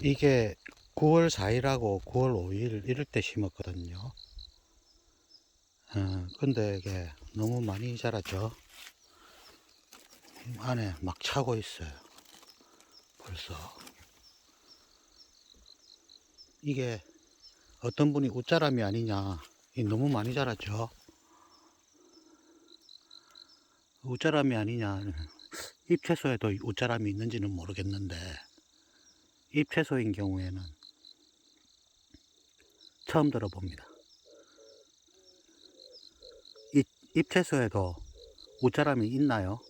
이게 9월 4일하고 9월 5일 이럴 때 심었거든요. 근데 이게 너무 많이 자랐죠. 안에 막 차고 있어요. 벌써. 이게 어떤 분이 웃자람이 아니냐. 너무 많이 자랐죠. 웃자람이 아니냐. 잎 채소에도 웃자람이 있는지는 모르겠는데, 잎 채소인 경우에는 처음 들어봅니다. 잎 채소에도 웃자람이 있나요?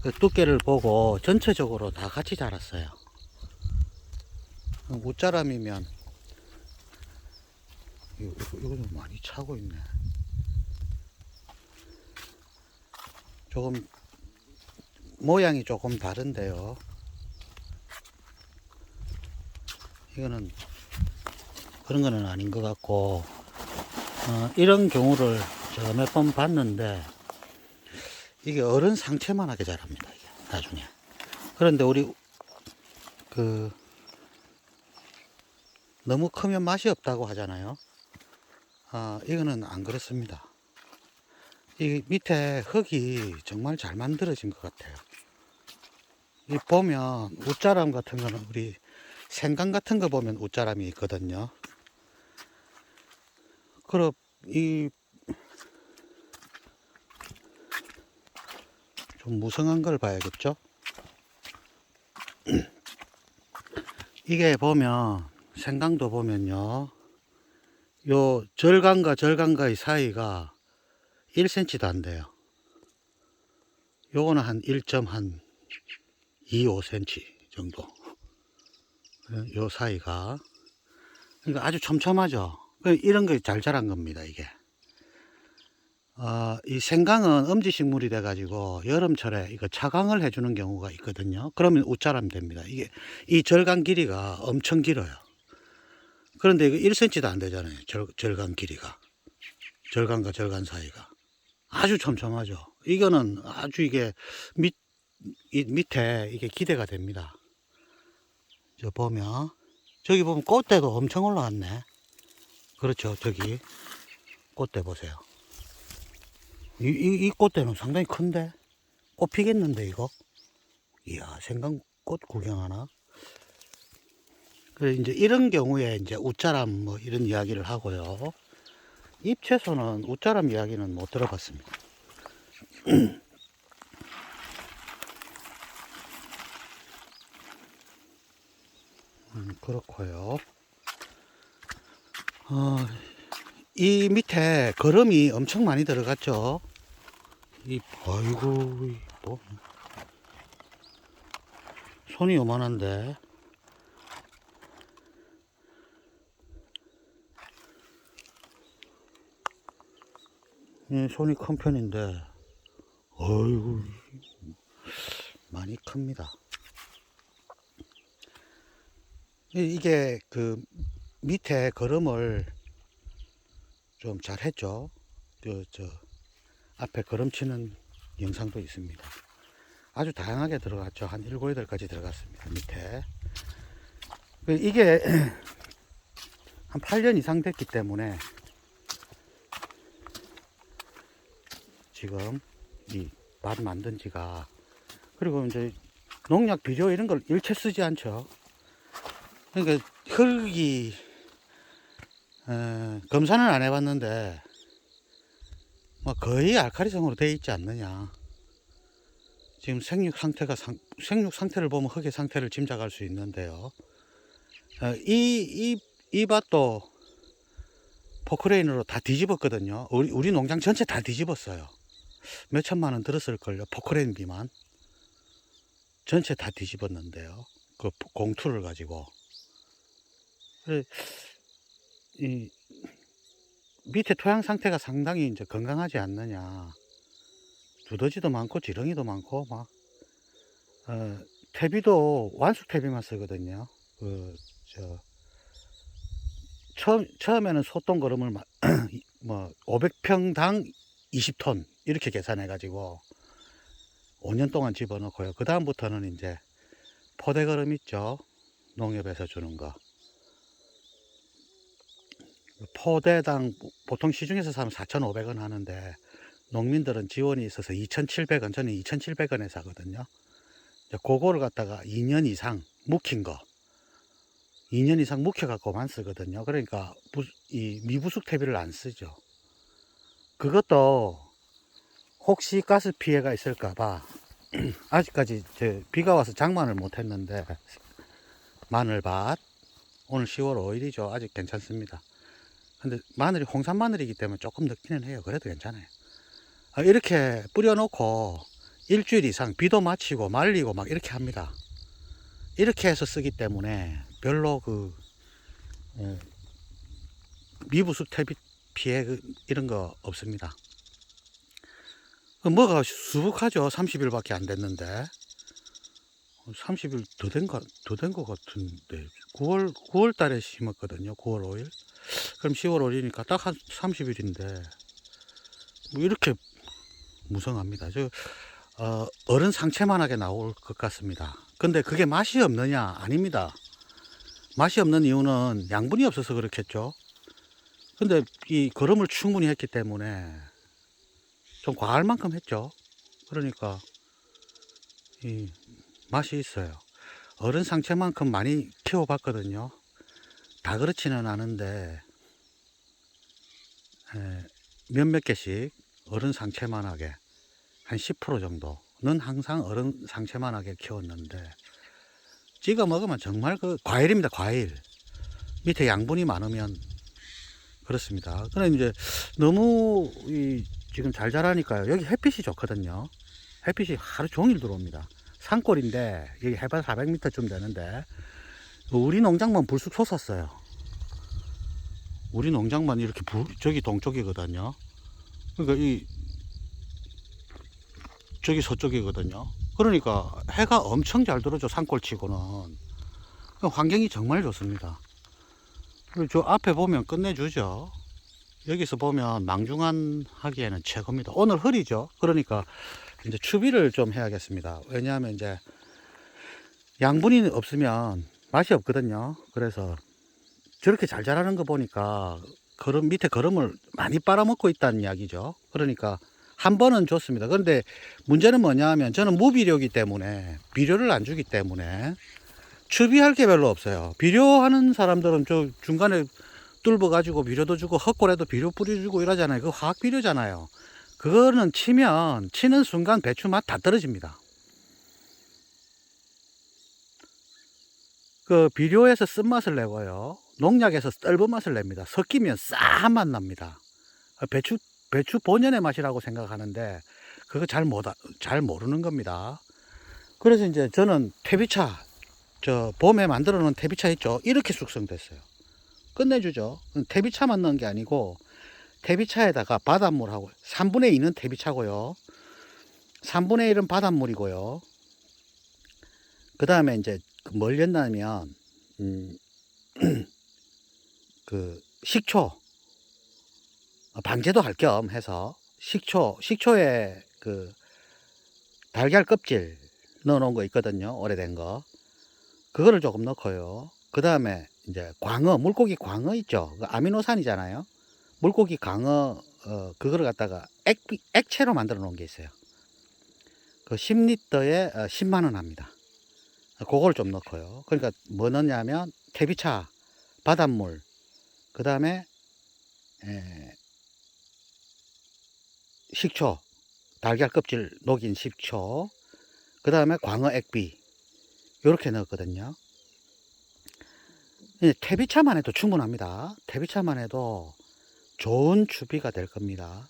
그 두께를 보고 전체적으로 다 같이 자랐어요. 웃자람이면 이거 좀 많이 차고 있네. 조금 모양이 조금 다른데요. 이거는 그런 거는 아닌 것 같고, 이런 경우를 제가 몇 번 봤는데 이게 어른 상체만 하게 자랍니다. 이게 나중에. 그런데 우리 그 너무 크면 맛이 없다고 하잖아요. 이거는 안 그렇습니다. 이 밑에 흙이 정말 잘 만들어진 것 같아요. 이 보면 웃자람 같은 거는 우리 생강 같은 거 보면 웃자람이 있거든요. 그럼 이 좀 무성한 걸 봐야겠죠. 이게 보면 생강도 보면요, 요 절간과 절간과의 사이가 1cm도 안 돼요. 요거는 한 1.25cm 정도. 요 사이가. 그러니까 아주 촘촘하죠. 이런 게 잘 자란 겁니다, 이게. 이 생강은 음지식물이 돼가지고 여름철에 이거 차강을 해주는 경우가 있거든요. 그러면 웃자람 됩니다. 이게 이 절간 길이가 엄청 길어요. 그런데 이거 1cm도 안 되잖아요. 절간 길이가. 절간과 절간 사이가. 아주 촘촘하죠. 이거는 아주 이게 밑에 이게 기대가 됩니다. 저기 보면 꽃대도 엄청 올라왔네. 그렇죠. 저기 꽃대 보세요. 이 꽃대는 상당히 큰데? 꽃 피겠는데, 이거? 이야, 생강꽃 구경하나? 그래, 이제 이런 경우에 이제 웃자람 뭐 이런 이야기를 하고요. 잎채소는 웃자람 이야기는 못 들어봤습니다. 그렇고요. 이 밑에 거름이 엄청 많이 들어갔죠. 아이고, 뭐, 손이 요만한데. 손이 큰 편인데, 어이구, 많이 큽니다. 이게 그 밑에 거름을 좀 잘 했죠. 저 앞에 거름치는 영상도 있습니다. 아주 다양하게 들어갔죠. 한 7, 8가지 들어갔습니다. 밑에. 이게 한 8년 이상 됐기 때문에 지금 이 밭 만든 지가, 그리고 이제 농약 비료 이런 걸 일체 쓰지 않죠. 그러니까 흙이 검사는 안 해봤는데 뭐 거의 알칼리성으로 되어 있지 않느냐. 지금 생육 상태를 보면 흙의 상태를 짐작할 수 있는데요. 이 밭도 포크레인으로 다 뒤집었거든요. 우리 농장 전체 다 뒤집었어요. 몇 천만 원 들었을걸요. 포크레인 비만. 전체 다 뒤집었는데요. 그 공투를 가지고. 이 밑에 토양 상태가 상당히 이제 건강하지 않느냐. 두더지도 많고 지렁이도 많고 막 퇴비도 완숙 퇴비만 쓰거든요. 처음에는 소똥 거름을 뭐 500평당 20톤 이렇게 계산해 가지고 5년 동안 집어넣고요. 그 다음부터는 이제 포대거름 있죠. 농협에서 주는 거. 포대당 보통 시중에서 사면 4,500원 하는데 농민들은 지원이 있어서 2,700원, 저는 2,700원에 사거든요. 그거를 갖다가 2년 이상 묵힌 거, 2년 이상 묵혀갖고만 쓰거든요. 그러니까 이 미부숙 퇴비를 안 쓰죠. 그것도 혹시 가스 피해가 있을까봐 아직까지 비가 와서 장만을 못했는데, 마늘밭 오늘 10월 5일이죠. 아직 괜찮습니다. 근데 마늘이 홍산 마늘이기 때문에 조금 늦기는 해요. 그래도 괜찮아요. 이렇게 뿌려놓고 일주일 이상 비도 맞히고 말리고 막 이렇게 합니다. 이렇게 해서 쓰기 때문에 별로 미부숙 퇴비 피해 이런 거 없습니다. 뭐가 수북하죠. 30일밖에 안 됐는데. 30일 더 된 거 같은데. 9월 달에 심었거든요. 9월 5일. 그럼 10월 5일이니까 딱 한 30일인데. 뭐 이렇게 무성합니다. 어른 상체만하게 나올 것 같습니다. 근데 그게 맛이 없느냐? 아닙니다. 맛이 없는 이유는 양분이 없어서 그렇겠죠. 근데 이 거름을 충분히 했기 때문에 좀 과할 만큼 했죠. 그러니까 이 맛이 있어요. 어른 상체만큼 많이 키워봤거든요. 다 그렇지는 않은데 몇몇 개씩 어른 상체만하게 한 10% 정도는 항상 어른 상체만하게 키웠는데, 찍어 먹으면 정말 과일입니다. 과일. 밑에 양분이 많으면 그렇습니다. 그럼 이제 너무 지금 잘 자라니까요. 여기 햇빛이 좋거든요. 햇빛이 하루 종일 들어옵니다. 산골인데 여기 해발 400m쯤 되는데 우리 농장만 불쑥 솟았어요. 우리 농장만 이렇게 저기 동쪽이거든요. 그러니까 저기 서쪽이거든요. 그러니까 해가 엄청 잘 들어오죠. 산골치고는. 환경이 정말 좋습니다. 저 앞에 보면 끝내주죠. 여기서 보면 망중한 하기에는 최고입니다. 오늘 흐리죠. 그러니까 이제 추비를 좀 해야겠습니다. 왜냐하면 이제 양분이 없으면 맛이 없거든요. 그래서 저렇게 잘 자라는 거 보니까 밑에 거름을 많이 빨아먹고 있다는 이야기죠. 그러니까 한 번은 좋습니다. 그런데 문제는 뭐냐 하면 저는 무비료이기 때문에, 비료를 안 주기 때문에 추비할 게 별로 없어요. 비료하는 사람들은 저 중간에 뚫어 가지고 비료도 주고 헛골에도 비료 뿌려주고 이러잖아요. 그거 화학 비료잖아요. 그거는 치는 순간 배추 맛 다 떨어집니다. 그 비료에서 쓴맛을 내고요, 농약에서 떫은 맛을 냅니다. 섞이면 싸한 맛 납니다. 배추 본연의 맛이라고 생각하는데 그거 잘 모르는 겁니다. 그래서 이제 저는 퇴비차, 봄에 만들어 놓은 퇴비차 있죠. 이렇게 숙성됐어요. 끝내주죠. 퇴비차만 넣은 게 아니고 퇴비차에다가 바닷물하고 3분의 2는 퇴비차고요, 3분의 1은 바닷물이고요. 그 다음에 이제 뭘 넣냐면 식초, 방제도 할 겸 해서 식초에 달걀 껍질 넣어 놓은 거 있거든요. 오래된 거. 그거를 조금 넣고요. 그 다음에 이제 물고기 광어 있죠. 아미노산이잖아요. 물고기 광어, 그거를 갖다가 액체로 만들어 놓은 게 있어요. 그 10리터에 10만원 합니다. 그걸 좀 넣고요. 그러니까 뭐 넣냐면 퇴비차, 바닷물, 그 다음에 식초, 달걀 껍질 녹인 식초, 그 다음에 광어 액비, 요렇게 넣었거든요. 퇴비차만 해도 충분합니다. 퇴비차만 해도 좋은 추비가 될 겁니다.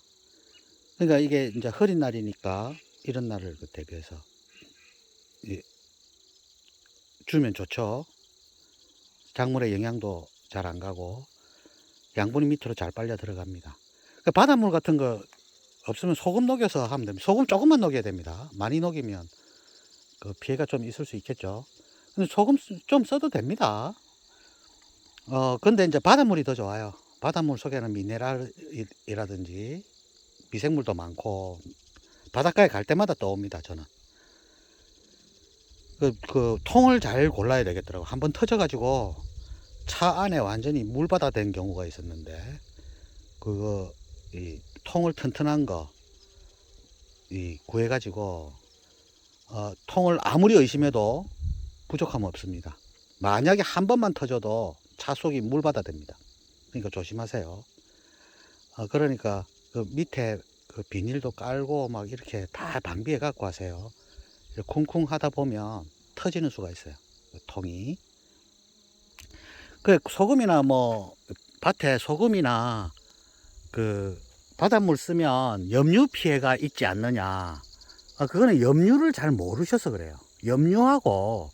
그러니까 이게 이제 흐린 날이니까 이런 날을 대비해서 주면 좋죠. 작물의 영양도 잘 안 가고 양분이 밑으로 잘 빨려 들어갑니다. 그러니까 바닷물 같은 거 없으면 소금 녹여서 하면 됩니다. 소금 조금만 녹여야 됩니다. 많이 녹이면 피해가 좀 있을 수 있겠죠. 근데 소금 좀 써도 됩니다. 근데 이제 바닷물이 더 좋아요. 바닷물 속에는 미네랄이라든지 미생물도 많고 바닷가에 갈 때마다 떠옵니다. 저는 그 통을 잘 골라야 되겠더라고. 한번 터져가지고 차 안에 완전히 물바다 된 경우가 있었는데, 그거 이 통을 튼튼한 거 이 구해가지고 통을 아무리 의심해도 부족함 없습니다. 만약에 한 번만 터져도 차 속이 물바다 됩니다. 그러니까 조심하세요. 그러니까 그 밑에 그 비닐도 깔고 막 이렇게 다 방비해 갖고 하세요. 쿵쿵 하다 보면 터지는 수가 있어요. 그 통이. 그 소금이나 뭐 밭에 소금이나 그 바닷물 쓰면 염류 피해가 있지 않느냐. 그거는 염류를 잘 모르셔서 그래요. 염류하고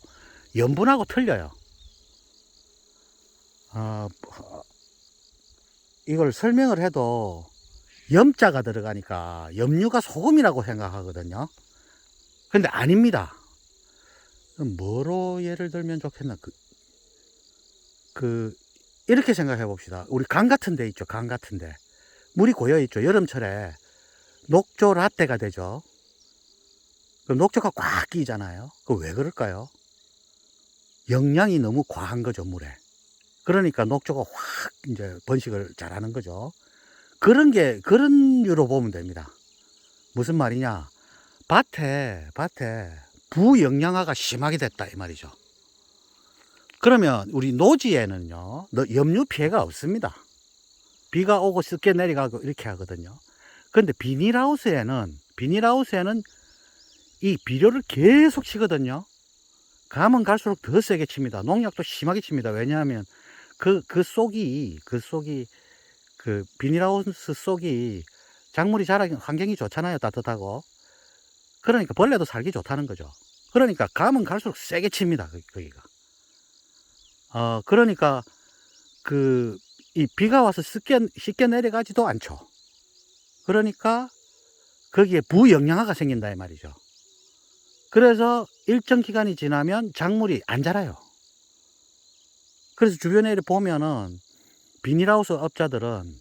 염분하고 틀려요. 이걸 설명을 해도 염자가 들어가니까 염류가 소금이라고 생각하거든요. 근데 아닙니다. 뭐로 예를 들면 좋겠나? 이렇게 생각해 봅시다. 우리 강 같은 데 있죠. 강 같은 데. 물이 고여 있죠. 여름철에 녹조 라떼가 되죠. 그럼 녹조가 꽉 끼잖아요. 그 왜 그럴까요? 영양이 너무 과한 거죠, 물에. 그러니까 녹조가 확 이제 번식을 잘하는 거죠. 그런 이유로 보면 됩니다. 무슨 말이냐? 밭에 부영양화가 심하게 됐다, 이 말이죠. 그러면 우리 노지에는요, 염류 피해가 없습니다. 비가 오고 습게 내려가고 이렇게 하거든요. 그런데 비닐하우스에는 이 비료를 계속 치거든요. 가면 갈수록 더 세게 칩니다. 농약도 심하게 칩니다. 왜냐하면 그 비닐하우스 속이 작물이 자라기 환경이 좋잖아요. 따뜻하고. 그러니까 벌레도 살기 좋다는 거죠. 그러니까 가면 갈수록 세게 칩니다. 거기가. 그러니까 이 비가 와서 쉽게 내려가지도 않죠. 그러니까 거기에 부영양화가 생긴다 이 말이죠. 그래서 일정 기간이 지나면 작물이 안 자라요. 그래서 주변에 보면은 비닐하우스 업자들은,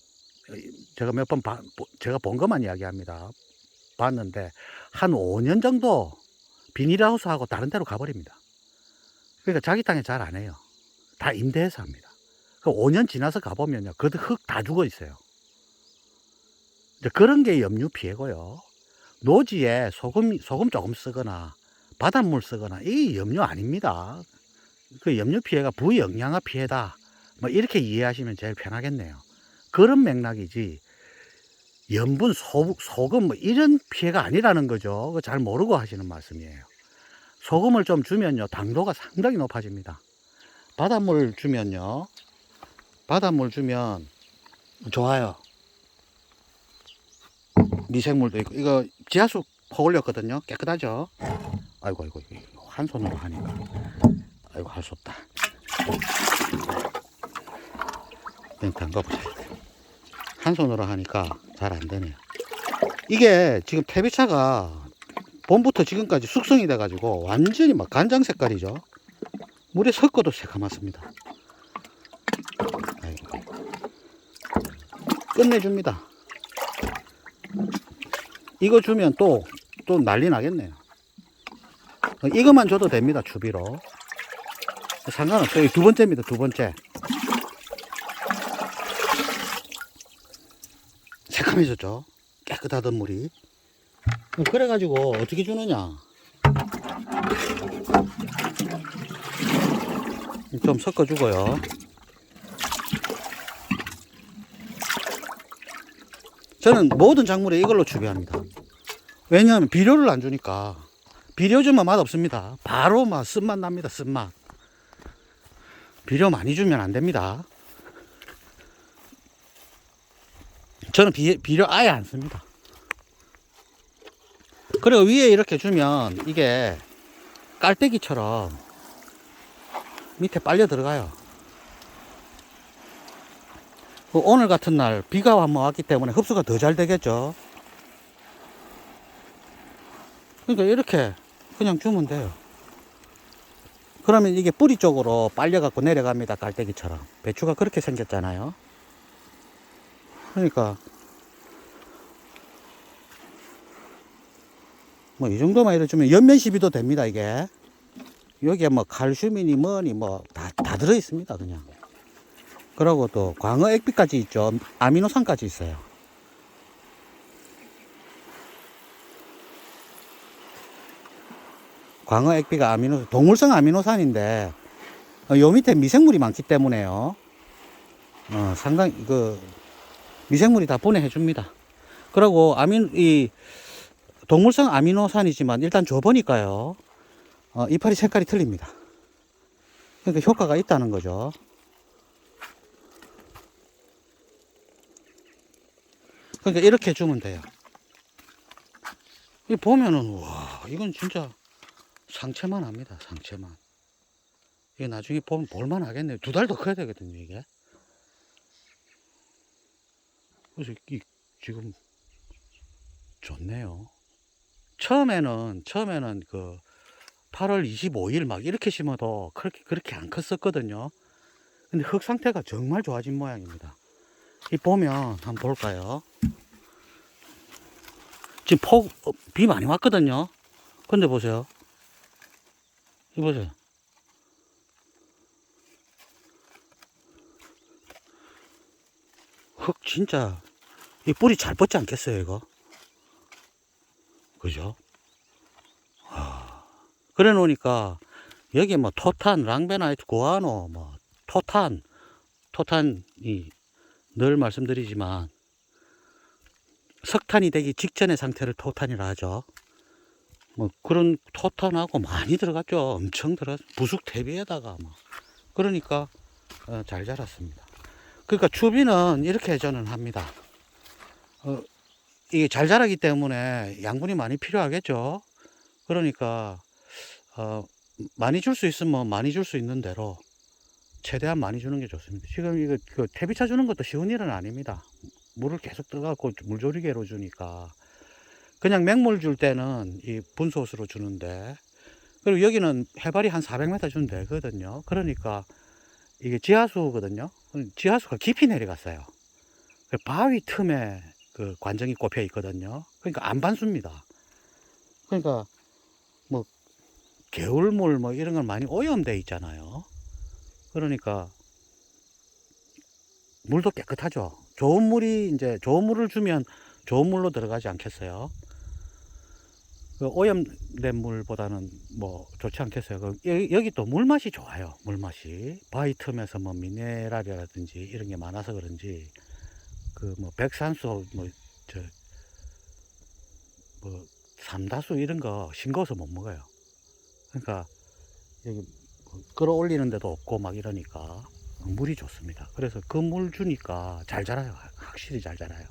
제가 몇 번 제가 본 것만 이야기합니다. 봤는데 한 5년 정도 비닐하우스하고 다른 데로 가버립니다. 그러니까 자기 땅에 잘 안 해요. 다 임대해서 합니다. 그 5년 지나서 가보면요, 그 흙 다 죽어 있어요. 이제 그런 게 염류 피해고요. 노지에 소금 조금 쓰거나 바닷물 쓰거나 이 염류 아닙니다. 그 염류 피해가 부영양화 피해다, 뭐 이렇게 이해하시면 제일 편하겠네요. 그런 맥락이지 염분, 소금 뭐 이런 피해가 아니라는 거죠. 잘 모르고 하시는 말씀이에요. 소금을 좀 주면요, 당도가 상당히 높아집니다. 바닷물 주면 좋아요. 미생물도 있고. 이거 지하수 퍼 올렸거든요. 깨끗하죠. 아이고 한 손으로 하니까 아이고 할 수 없다. 그냥 담가보자. 한 손으로 하니까 잘 안 되네요. 이게 지금 태비차가 봄부터 지금까지 숙성이 돼 가지고 완전히 막 간장 색깔이죠. 물에 섞어도 새카맣습니다. 아이고. 끝내줍니다. 이거 주면 또 난리 나겠네요. 이것만 줘도 됩니다. 추비로. 상관없어요. 두 번째입니다. 두 번째. 새카매졌죠. 깨끗하던 물이. 그래가지고 어떻게 주느냐. 좀 섞어주고요. 저는 모든 작물에 이걸로 추비합니다. 왜냐하면 비료를 안 주니까. 비료 주면 맛 없습니다. 바로 막 쓴맛 납니다. 쓴맛. 비료 많이 주면 안 됩니다. 저는 비료 아예 안 씁니다. 그리고 위에 이렇게 주면 이게 깔때기처럼 밑에 빨려 들어가요. 오늘 같은 날 비가 한번 왔기 때문에 흡수가 더 잘 되겠죠. 그러니까 이렇게 그냥 주면 돼요. 그러면 이게 뿌리 쪽으로 빨려 갖고 내려갑니다. 깔때기처럼. 배추가 그렇게 생겼잖아요. 그러니까 뭐 이 정도만 이래 주면 연면 시비도 됩니다. 이게 여기에 뭐 칼슘이니 뭐니 뭐 다 들어 있습니다, 그냥. 그리고 또 광어 액비까지 있죠. 아미노산까지 있어요. 광어 액비가 동물성 아미노산인데, 요 밑에 미생물이 많기 때문에요. 상당히, 미생물이 다 분해해 줍니다. 그리고 이 동물성 아미노산이지만 일단 줘보니까요, 이파리 색깔이 틀립니다. 그러니까 효과가 있다는 거죠. 그러니까 이렇게 주면 돼요. 이 보면은, 와, 이건 진짜 상체만 합니다, 상체만. 이게 나중에 보면 볼만 하겠네요. 2달 더 커야 되거든요, 이게. 그래서 지금 좋네요. 처음에는 8월 25일 막 이렇게 심어도 그렇게 안 컸었거든요. 근데 흙 상태가 정말 좋아진 모양입니다. 이 보면 한번 볼까요? 지금 비 많이 왔거든요. 근데 보세요. 이 보세요. 흙 진짜 이 뿌리 잘 뻗지 않겠어요, 이거? 그죠? 그래 놓으니까 여기 뭐 토탄, 랑베나이트, 고아노, 뭐 토탄이 늘 말씀드리지만 석탄이 되기 직전의 상태를 토탄이라 하죠. 뭐 그런 토탄하고 많이 들어갔죠. 엄청 부숙 대비에다가 뭐. 그러니까 잘 자랐습니다. 그러니까 추비는 이렇게 저는 합니다. 이게 잘 자라기 때문에 양분이 많이 필요하겠죠. 그러니까 많이 줄 수 있으면 많이 줄 수 있는 대로 최대한 많이 주는 게 좋습니다. 지금 이거 퇴비차 주는 것도 쉬운 일은 아닙니다. 물을 계속 들어가고 물조리개로 주니까 그냥 맹물 줄 때는 이 분소스로 주는데, 그리고 여기는 해발이 한 400m 주면 되거든요. 그러니까 이게 지하수거든요. 지하수가 깊이 내려갔어요. 바위 틈에 그 관정이 꼽혀 있거든요. 그러니까 안 반수입니다. 그러니까 뭐 개울물 뭐 이런 건 많이 오염돼 있잖아요. 그러니까 물도 깨끗하죠. 좋은 물을 주면 좋은 물로 들어가지 않겠어요? 오염된 물보다는 뭐 좋지 않겠어요? 여기 또 물맛이 좋아요. 물맛이 바위 틈에서 뭐 미네랄이라든지 이런 게 많아서 그런지 뭐 백산수 뭐 삼다수 이런 거 싱거워서 못 먹어요. 그러니까 여기 끌어올리는 데도 없고 막 이러니까 물이 좋습니다. 그래서 그 물 주니까 잘 자라요. 확실히 잘 자라요.